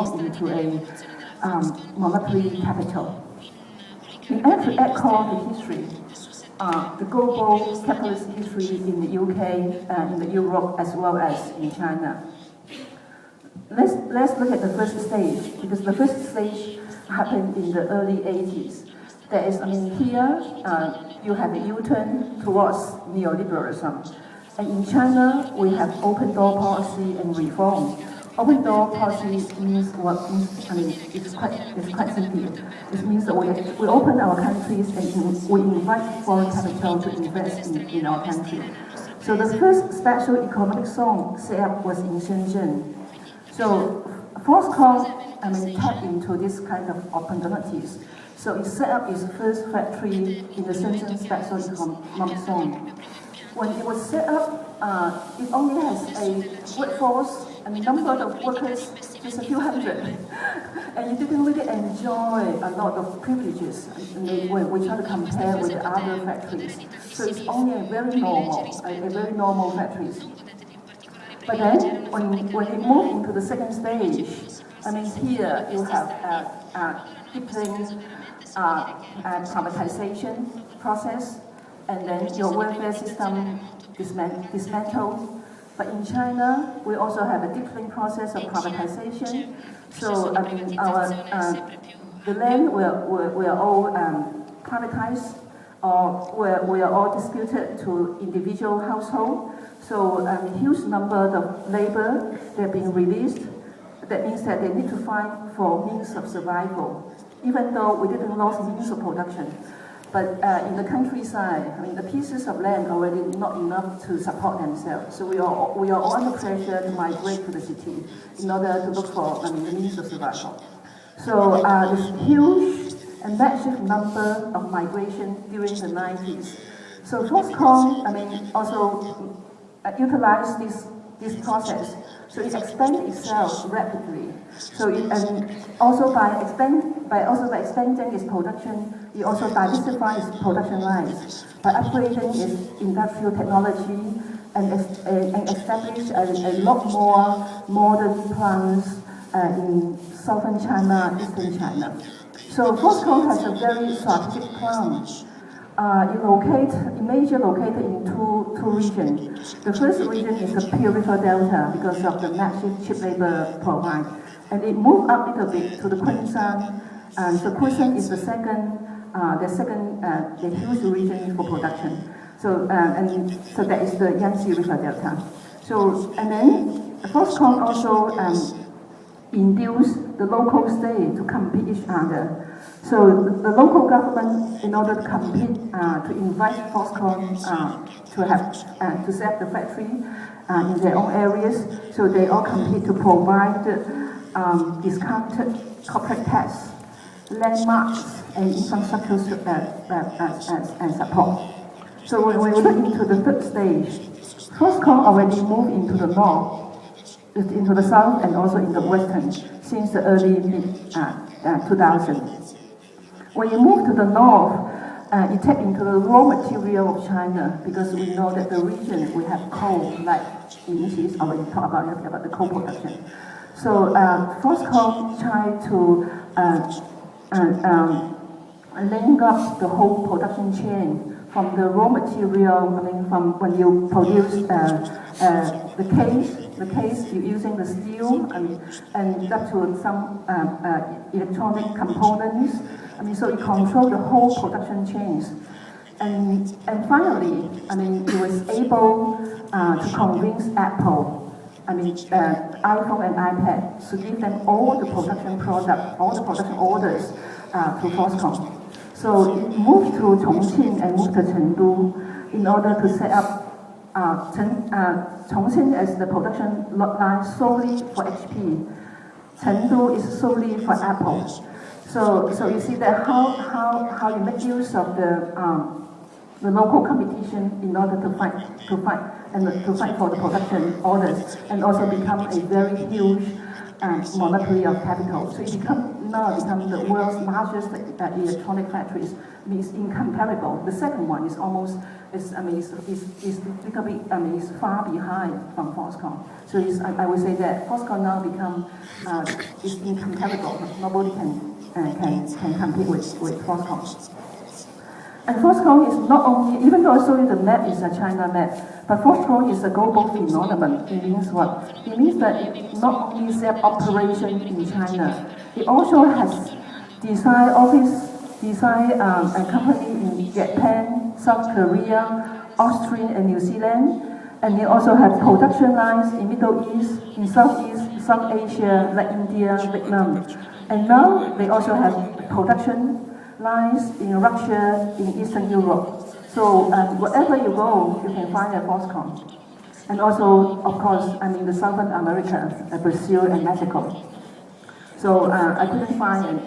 into a monopoly capital. In order to echo the history, the global capitalist history in the UK, in the Europe, as well as in China. Let's look at the first stage, because the first stage happened in the early 80s. There is, here you have a U-turn towards neoliberalism. And in China, we have open door policy and reform. Open door policy means what? It's quite simple. It means that we open our countries and we invite foreign capital to invest in our country. So the first special economic zone set up was in Shenzhen. So Foxconn, tapped into this kind of opportunities. So it set up its first factory in the Shenzhen Special Economic Zone. When it was set up, it only has a workforce and the number of workers just a few hundred. And it didn't really enjoy a lot of privileges when we try to compare with the other factories. So it's only a very normal factories. But then, when it moved into the second stage, here you have deepening privatization process, and then your welfare system dismantled. But in China, we also have a deepening process of privatization. So the land we're all privatized, or we are all disputed to individual household. So a huge number of labor, they're being released. That means that they need to find for means of survival, even though we didn't lose means of production. But in the countryside, the pieces of land already not enough to support themselves. So we are all under pressure to migrate to the city in order to look for the means of survival. So this huge and massive number of migration during the 90s. So Foxconn, also utilized this process. So it expanded itself rapidly. So and also by expanding its production, it also diversified its production lines by upgrading its industrial technology and established a lot more modern plants in southern China, eastern China. So Foxconn has a very strategic plan. It major located in two regions. The first region is the Pearl River Delta because of the massive cheap labor provide. And it moved up a little bit to the Kunshan. So Kunshan is the huge region for production. So that is the Yangtze River Delta. So and then Foxconn also induced the local state to compete each other. So the local government, in order to compete, to invite Foxconn to set up the factory in their own areas, so they all compete to provide discounted corporate tax, landmarks, and infrastructure and support. So when we look into the third stage, Foxconn already moved into the north, into the south, and also in the western since the early 2000s. When you move to the north, you tap into the raw material of China because we know that the region we have coal, like Yingxi's already talked about the coal production. So Foxconn tried to link up the whole production chain from the raw material. From when you produce the case you're using the steel and up to some electronic components. So it controlled the whole production chains. And finally, it was able to convince Apple, iPhone and iPad, to give them all the production orders to Foxconn. So it moved to Chongqing and moved to Chengdu in order to set up Chongqing as the production line solely for HP. Chengdu is solely for Apple. So you see that how you make use of the local competition in order to fight for the production orders and also become a very huge monopoly of capital. So it now become the world's largest electronic factories. It's incomparable. The second one is almost is little bit, is far behind from Foxconn. So I would say that Foxconn now is incomparable. Nobody can compete with Foxconn. And Foxconn is not only, even though I showed you the map is a China map, but Foxconn is a global phenomenon. It means what? It means that it not only set operation in China, it also has design office, a company in Japan, South Korea, Austria, and New Zealand. And they also have production lines in Middle East, in Southeast, South Asia, like India, Vietnam. And now they also have production lines in Russia, in Eastern Europe. So wherever you go, you can find a Foxconn. And also, of course, the Southern America, Brazil and Mexico. So I couldn't find an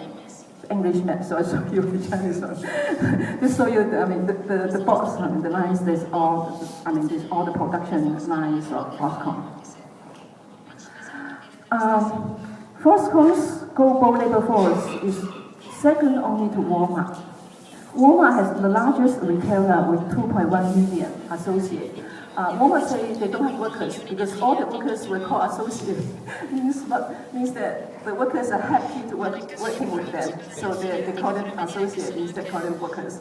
English map, so I show you the Chinese one. Just show you, the box, the lines. There's all the production lines of Foxconn. Foxconn's global labor force is second only to Walmart. Walmart has the largest retailer with 2.1 million associates. Walmart say they don't have workers because all the workers were called associates. means that the workers are happy to working with them, so they call them associates instead of call them workers.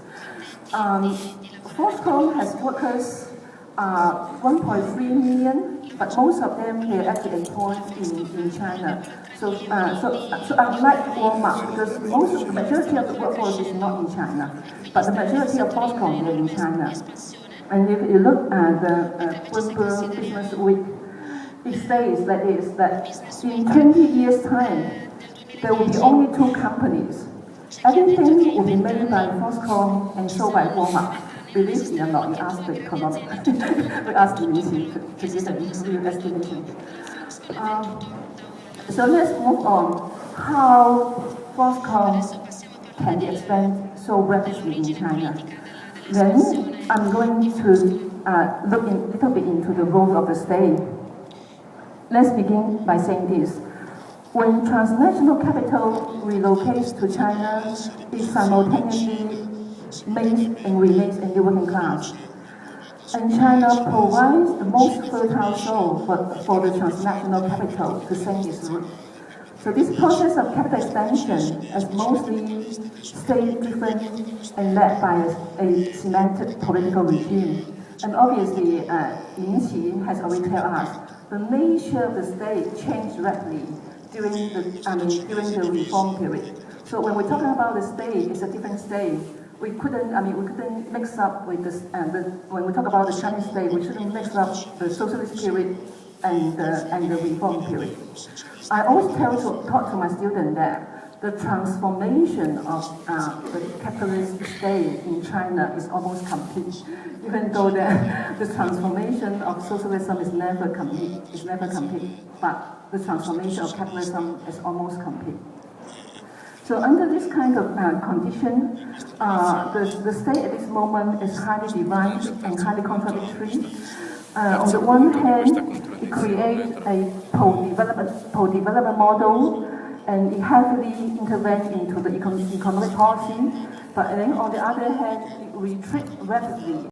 Foxconn has workers 1.3 million, but most of them they actually employed in China. So unlike Walmart, because the majority of the workforce is not in China, but the majority of Foxconn are in China. And if you look at the Bloomberg Business Week, it says that in 20 years' time, there will be only two companies. Everything will be made by Foxconn and sold by Walmart. Believe me or not, you ask the economic. We ask the ministry to give a real estimation. So let's move on. How Foxconn can expand so rapidly in China. Then I'm going to look a little bit into the role of the state. Let's begin by saying this. When transnational capital relocates to China, it simultaneously makes and remains a new working class. And China provides the most fertile soil for the transnational capital to sink its root. So this process of capital expansion is mostly state-driven and led by a cemented political regime. And obviously, Lin Qi has already told us, the nature of the state changed rapidly during the reform period. So when we're talking about the state, it's a different state. We couldn't mix up with this, when we talk about the Chinese state, we shouldn't mix up the socialist period and the reform period. I always talk to my students that the transformation of the capitalist state in China is almost complete, even though the transformation of socialism is never complete, but the transformation of capitalism is almost complete. So under this kind of condition, the state at this moment is highly divided and highly contradictory. On the one hand, it creates a pro-development model, and it heavily intervenes into the economic policy. But then on the other hand, it retreats rapidly